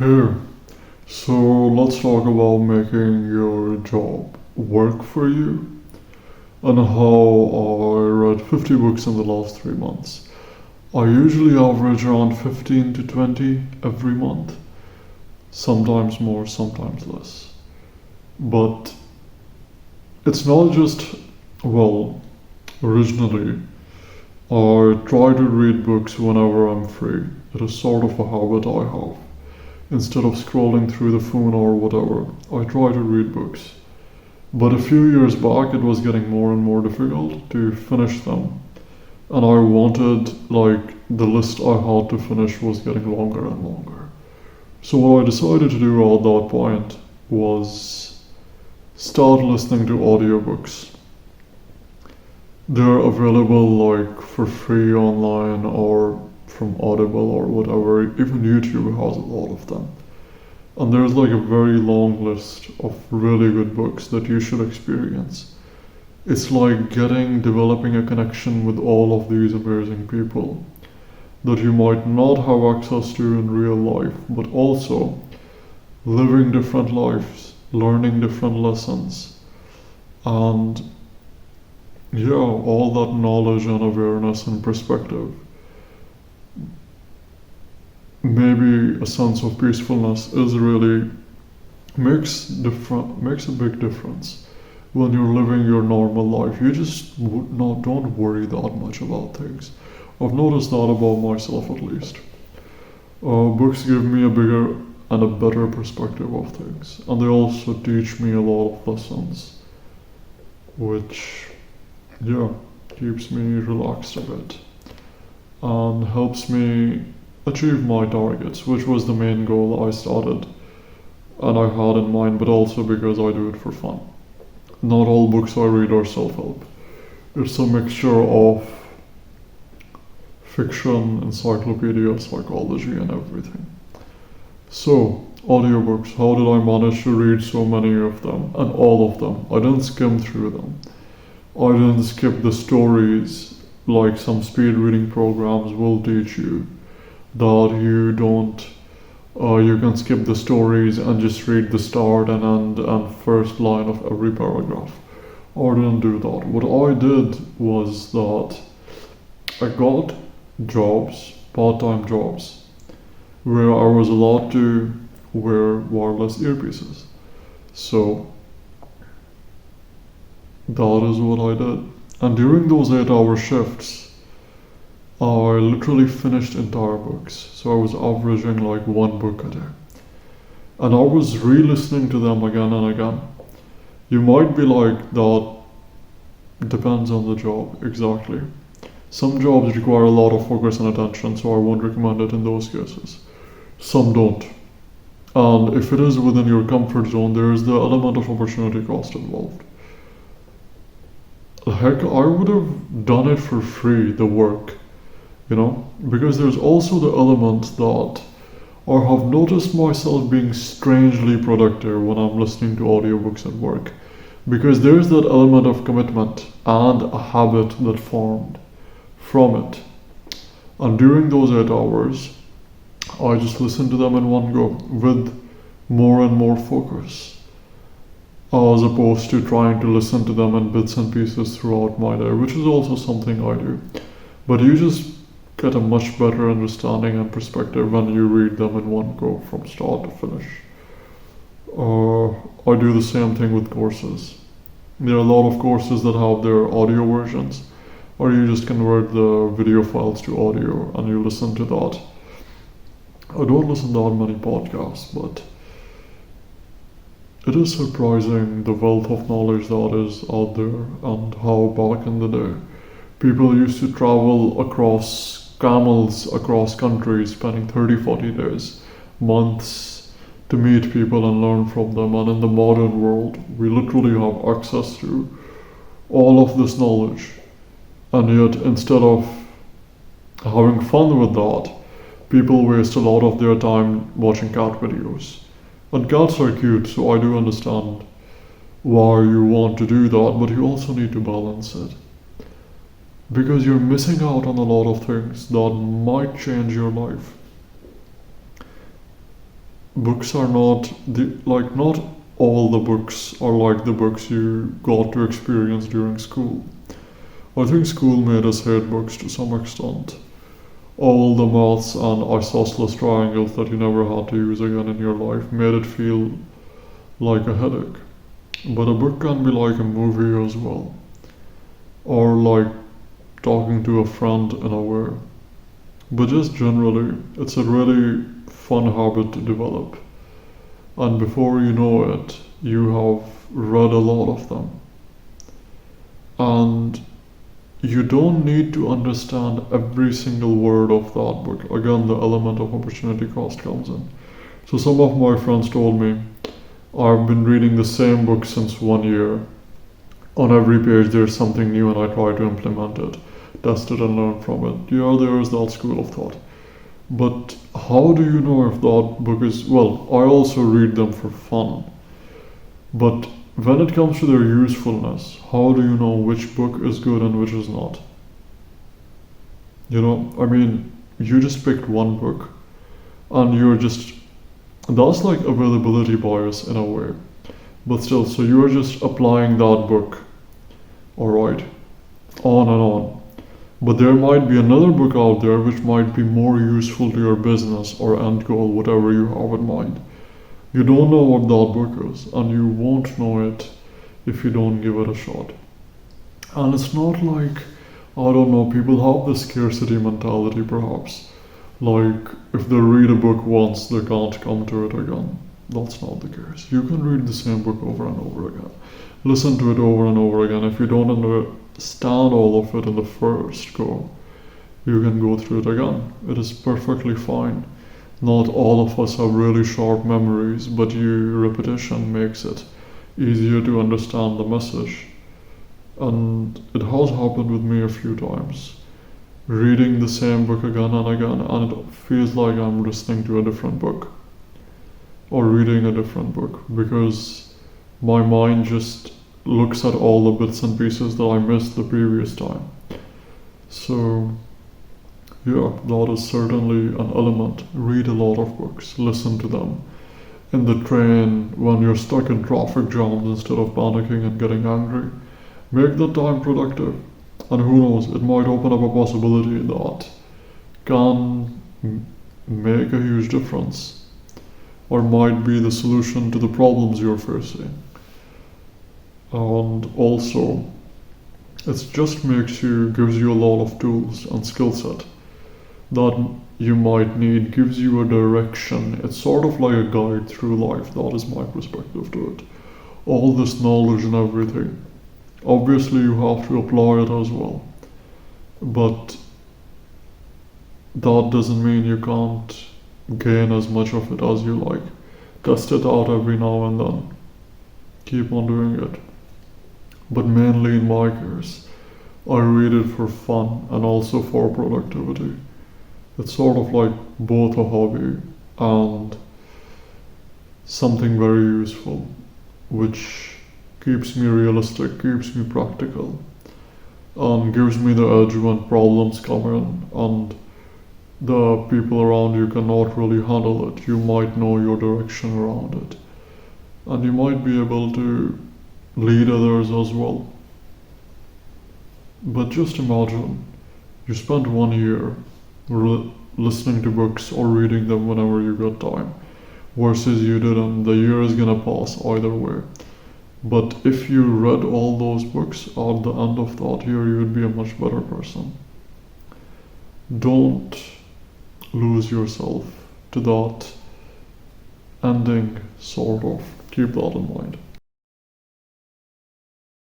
Here, so let's talk about making your job work for you and how I read 50 books in the last 3 months. I usually average around 15 to 20 every month, sometimes more, sometimes less. But it's not just, well, originally, I try to read books whenever I'm free. It is sort of a habit I have. Instead of scrolling through the phone or whatever, I try to read books. But a few years back, it was getting more and more difficult to finish them. And I wanted, like, the list I had to finish was getting longer and longer. So, what I decided to do at that point was start listening to audiobooks. They're available, like, for free online or from Audible or whatever. Even YouTube has a lot of them. And there's like a very long list of really good books that you should experience. It's like developing a connection with all of these amazing people that you might not have access to in real life, but also living different lives, learning different lessons, and yeah, all that knowledge and awareness and perspective. Maybe a sense of peacefulness is really makes a big difference when you're living your normal life. You just don't worry that much about things. I've noticed that about myself at least. Books give me a bigger and a better perspective of things, and they also teach me a lot of lessons, which, yeah, keeps me relaxed a bit and helps me achieve my targets, which was the main goal I started and I had in mind, but also because I do it for fun. Not all books I read are self help, it's a mixture of fiction, encyclopedia, psychology, and everything. So, audiobooks, how did I manage to read so many of them and all of them? I didn't skim through them. I didn't skip the stories like some speed reading programs will teach you that you don't you can skip the stories and just read the start and end and first line of every paragraph. I didn't do that. What I did was that I got jobs, part-time jobs, where I was allowed to wear wireless earpieces. So that is what I did. And during those 8-hour shifts, I literally finished entire books, so I was averaging like one book a day. And I was re-listening to them again and again. You might be like, that depends on the job, exactly. Some jobs require a lot of focus and attention, so I won't recommend it in those cases. Some don't. And if it is within your comfort zone, there is the element of opportunity cost involved. Heck, I would have done it for free, the work. Because there's also the element that I have noticed myself being strangely productive when I'm listening to audiobooks at work, because there's that element of commitment and a habit that formed from it. And during those 8 hours, I just listened to them in one go with more and more focus, as opposed to trying to listen to them in bits and pieces throughout my day, which is also something I do. But you just get a much better understanding and perspective when you read them in one go from start to finish. I do the same thing with courses. There are a lot of courses that have their audio versions, or you just convert the video files to audio and you listen to that. I don't listen to that many podcasts, but it is surprising the wealth of knowledge that is out there and how back in the day people used to travel across camels across countries, spending 30-40 days, months to meet people and learn from them. And in the modern world, we literally have access to all of this knowledge. And yet, instead of having fun with that, people waste a lot of their time watching cat videos. And cats are cute, so I do understand why you want to do that, but you also need to balance it. Because you're missing out on a lot of things that might change your life. books are not not all the books are like the books you got to experience during school. I think school made us hate books to some extent. All the maths and isosceles triangles that you never had to use again in your life made it feel like a headache. But a book can be like a movie as well, or like talking to a friend in a way. But just generally, it's a really fun habit to develop. And before you know it, you have read a lot of them. And you don't need to understand every single word of that book. Again, the element of opportunity cost comes in. So some of my friends told me, I've been reading the same book since 1 year. On every page there's something new and I try to implement it, test it and learn from it. Yeah, there is that school of thought. But how do you know if that book is, well, I also read them for fun. But when it comes to their usefulness, how do you know which book is good and which is not? You just picked one book and that's like availability bias in a way. But still, so you're just applying that book, alright, on and on. But there might be another book out there which might be more useful to your business or end goal, whatever you have in mind. You don't know what that book is, and you won't know it if you don't give it a shot. And it's not like, I don't know, people have this scarcity mentality perhaps. Like, if they read a book once, they can't come to it again. That's not the case. You can read the same book over and over again. Listen to it over and over again. If you don't understand all of it in the first go, you can go through it again. It is perfectly fine. Not all of us have really sharp memories, but repetition makes it easier to understand the message. And it has happened with me a few times. Reading the same book again and again, and it feels like I'm listening to a different book or reading a different book because my mind just looks at all the bits and pieces that I missed the previous time. So yeah, that is certainly an element. Read a lot of books, listen to them. In the train, when you're stuck in traffic jams, instead of panicking and getting angry, make that time productive. And who knows, it might open up a possibility that can make a huge difference, or might be the solution to the problems you're facing. And also, it just gives you a lot of tools and skill set that you might need, gives you a direction. It's sort of like a guide through life. That is my perspective to it. All this knowledge and everything. Obviously, you have to apply it as well. But that doesn't mean you can't gain as much of it as you like. Test it out every now and then. Keep on doing it. But mainly in my case, I read it for fun and also for productivity. It's sort of like both a hobby and something very useful, which keeps me realistic, keeps me practical, and gives me the edge when problems come in and the people around you cannot really handle it. You might know your direction around it, and you might be able to lead others as well. But just imagine you spent 1 year listening to books or reading them whenever you got time, versus you didn't. The year is gonna pass either way. But if you read all those books at the end of that year, you would be a much better person. Don't lose yourself to that ending, sort of. Keep that in mind.